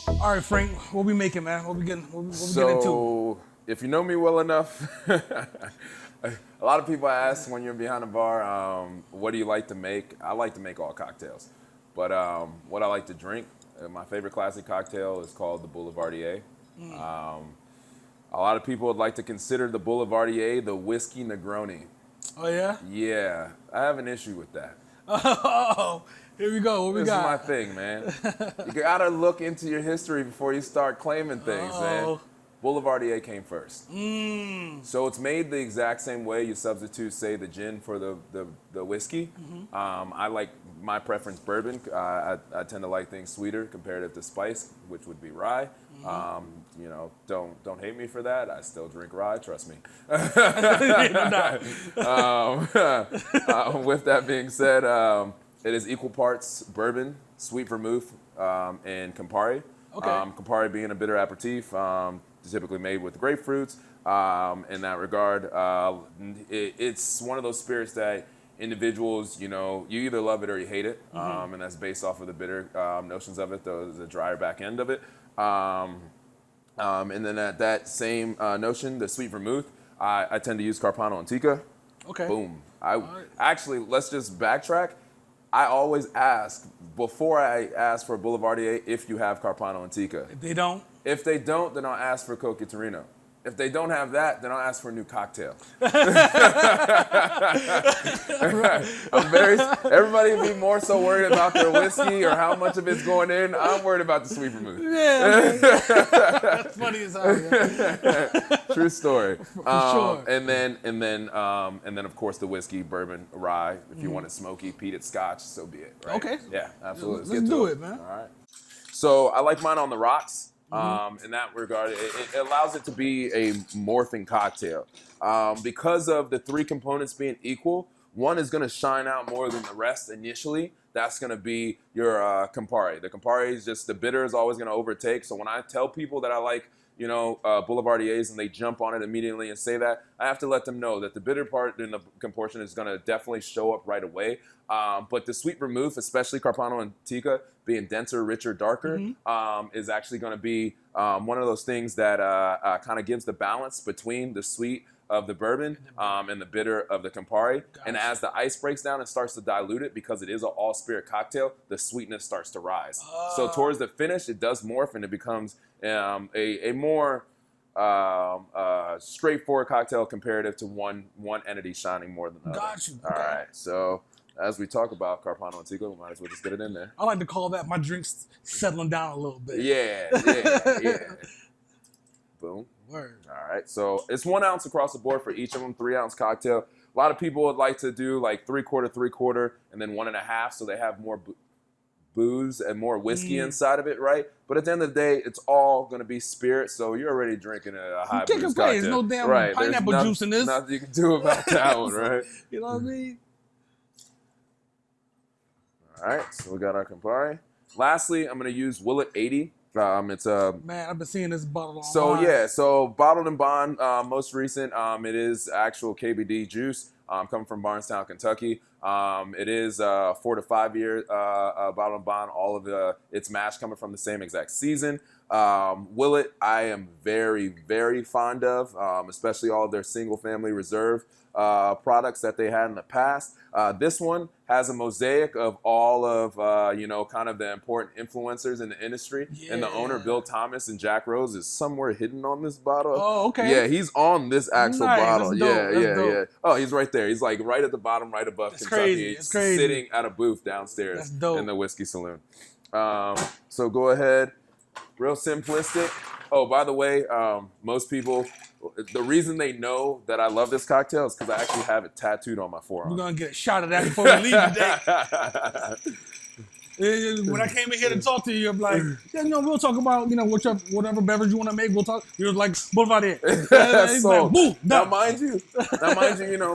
All right, Frank, what we making, man? What we getting? What we getting into? So, if you know me well enough, a lot of people ask when you're behind a bar, what do you like to make? I like to make all cocktails. But what I like to drink, my favorite classic cocktail is called the Boulevardier. A lot of people would like to consider the Boulevardier the whiskey Negroni. Oh yeah. Yeah, I have an issue with that. Oh, here we go. What we This is my got? thing, man. You gotta look into your history before you start claiming things, man. Uh-oh. Boulevardier came first. So it's made the exact same way. You substitute, say, the gin for the whiskey. I like my preference bourbon. I tend to like things sweeter comparative to spice, which would be rye. You know, don't hate me for that. I still drink rye. Trust me. With that being said, it is equal parts bourbon, sweet vermouth, and Campari. Okay. Campari being a bitter aperitif, typically made with grapefruits. In that regard, it's one of those spirits that individuals, you know, you either love it or you hate it, and that's based off of the bitter notions of it, the drier back end of it. And then at that same notion, the sweet vermouth, I tend to use Carpano Antica. Okay. Boom. right. Actually, let's just backtrack. I always ask, before I ask for Boulevardier, if you have Carpano Antica. If they don't, If they don't, then I'll ask for Coca Torino. If they don't have that, then I'll ask for a new cocktail. Everybody be more so worried about their whiskey or how much of it's going in. I'm worried about the sweet vermouth. yeah, that's funny as hell. Yeah. True story. Sure. And then of course the whiskey, bourbon, rye. If you want it smoky, peated Scotch, so be it. Right? Okay. Yeah, absolutely. Let's get to do it, man. All right. So I like mine on the rocks. In that regard, it allows it to be a morphing cocktail. Because of the three components being equal, one is going to shine out more than the rest initially. That's going to be your Campari. The Campari is just, the bitter is always going to overtake. So when I tell people that I like, you know, Boulevardiers and they jump on it immediately and say that, I have to let them know that the bitter part in the composition is going to definitely show up right away. But the sweet vermouth, especially Carpano Antica, being denser, richer, darker, is actually going to be one of those things that kind of gives the balance between the sweet of the bourbon and the bitter of the Campari. Gotcha. And as the ice breaks down and starts to dilute it, because it is an all-spirit cocktail, the sweetness starts to rise. So towards the finish, it does morph and it becomes a more straightforward cocktail comparative to one entity shining more than the other. Got you. All Okay. right, so as we talk about Carpano Antica, we might as well just get it in there. I like to call that my drinks settling down a little bit. Yeah. Boom. Word. All right, so it's 1 ounce across the board for each of them, 3 ounce cocktail. A lot of people would like to do like 3/4, and then 1.5, so they have more booze and more whiskey inside of it, right? But at the end of the day, it's all going to be spirit, so you're already drinking a high can't booze complain. cocktail. There's no damn right. pineapple There's juice in this. Nothing you can do about that one, right? You know what I mean? All right, so we got our Campari. Lastly, I'm going to use Willet 80. It's a Man, I've been seeing this bottle online. So yeah, so bottled and bond, most recent. It is actual KBD juice, coming from Barnestown, Kentucky. It is 4 to 5 year bottled and bond. All of its mash coming from the same exact season. Willet, I am very, very fond of, especially all of their single family reserve products that they had in the past. This one has a mosaic of all of, kind of the important influencers in the industry. Yeah. And the owner, Bill Thomas and Jack Rose, is somewhere hidden on this bottle. Oh, okay. Yeah, he's on this actual Nice. bottle. That's dope. That's dope. Yeah. Oh, he's right there. He's like right at the bottom, right above That's Kentucky. crazy. That's crazy. Sitting at a booth downstairs That's dope. in the whiskey saloon. So go ahead. Real simplistic. Oh, by the way, most people, the reason they know that I love this cocktail is because I actually have it tattooed on my forearm. We're going to get a shot of that before we leave today. When I came in here to talk to you, I'm like, yeah, we'll talk about, whatever beverage you want to make. We'll talk. You're like, Boulevardier. He's So, like, boom, now, done. mind you,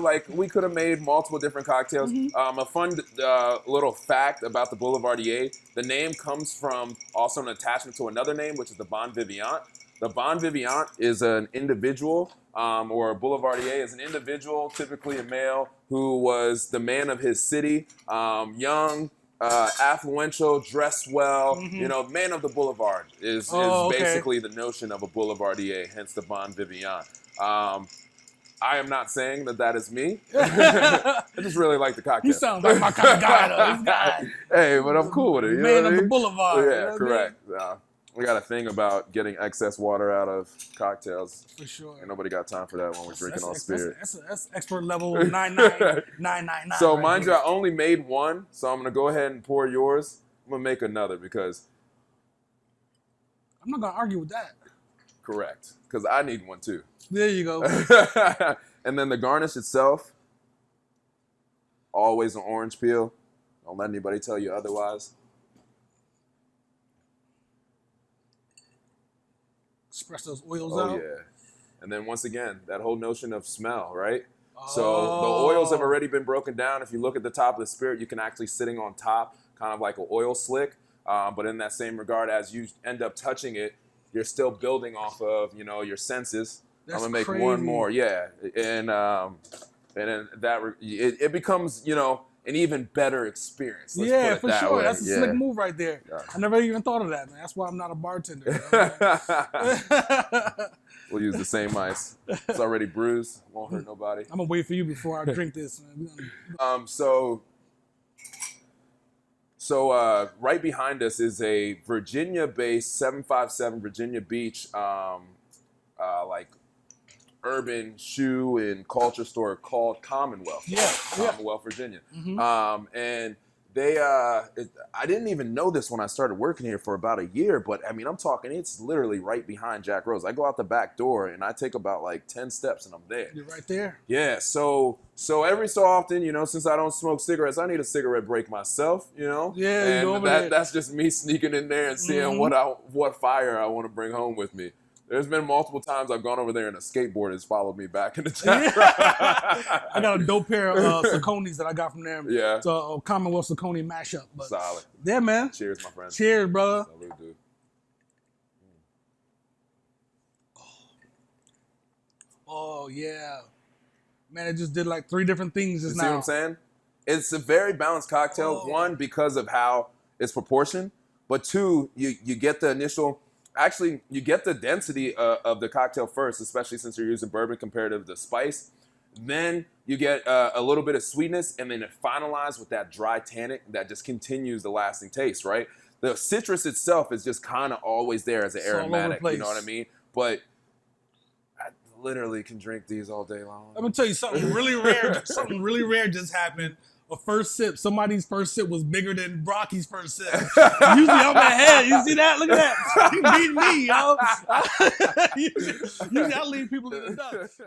like we could have made multiple different cocktails. A fun little fact about the Boulevardier: the name comes from also an attachment to another name, which is the Bon Vivant. The Bon Vivant is an individual, or a Boulevardier is an individual, typically a male, who was the man of his city, young, affluential, dressed well. Mhm. You know, man of the boulevard is Okay. basically the notion of a boulevardier, hence the Bon Vivant. I am not saying that is me. I just really like the cocktail. He sounds like my kind of guy, though. This guy. Hey, but I'm cool with it. You know Man what I of the mean? boulevard. Yeah, you know correct. We got a thing about getting excess water out of cocktails. For sure. And nobody got time for that when we're drinking all spirit. That's expert level 99999. So mind you, I only made one, so I'm gonna go ahead and pour yours. I'm gonna make another because I'm not gonna argue with that. correct, because I need one too. There you go. And then the garnish itself, always an orange peel. Don't let anybody tell you otherwise. Spread those oils Oh out. yeah. And then once again, that whole notion of smell, right? So the oils have already been broken down. If you look at the top of the spirit, you can actually sitting on top, kind of like an oil slick. But in that same regard, as you end up touching it, you're still building off of, you know, your senses. That's I'm gonna make crazy. one more, yeah, and then it becomes, you know, an even better experience. Let's Yeah, put it for that sure. way. That's a Yeah. slick move right there. Yeah. I never even thought of that, man. That's why I'm not a bartender. You know? We'll use the same ice. It's already bruised. Won't hurt nobody. I'm gonna wait for you before I drink this, man. So right behind us is a Virginia-based 757 Virginia Beach, like urban shoe and culture store called Commonwealth. Yeah, yeah. Commonwealth, Virginia. Mhm. And they, I didn't even know this when I started working here for about a year, but I mean, I'm talking, it's literally right behind Jack Rose. I go out the back door and I take about like 10 steps and I'm there. You're right there. Yeah, so every so often, you know, since I don't smoke cigarettes, I need a cigarette break myself, you know? Yeah, you go and over there. that's just me sneaking in there and seeing Mhm. what fire I want to bring home with me. There's been multiple times I've gone over there and a skateboard has followed me back in the chat. I got a dope pair of Sauconys that I got from them. Yeah. It's a Commonwealth Saucony mashup. But Solid. yeah, man. Cheers, my friend. Cheers, brother. Salute, dude. Oh yeah, man! It just did like 3 different things You just see now. what I'm saying? It's a very balanced cocktail. Oh. One, because of how it's proportioned, but two, you get the initial. Actually, you get the density of the cocktail first, especially since you're using bourbon comparative to spice. Then you get a little bit of sweetness, and then it finalized with that dry tannic that just continues the lasting taste, right? The citrus itself is just kind of always there as an It's all over the aromatic, you know place. what I mean? But I literally can drink these all day long. I'm gonna tell you something really rare. Something really rare just happened. A first sip. Somebody's first sip was bigger than Brocky's first sip. Usually I'm ahead. You see that? Look at that. You beat me, yo. Usually I leave people in the dust.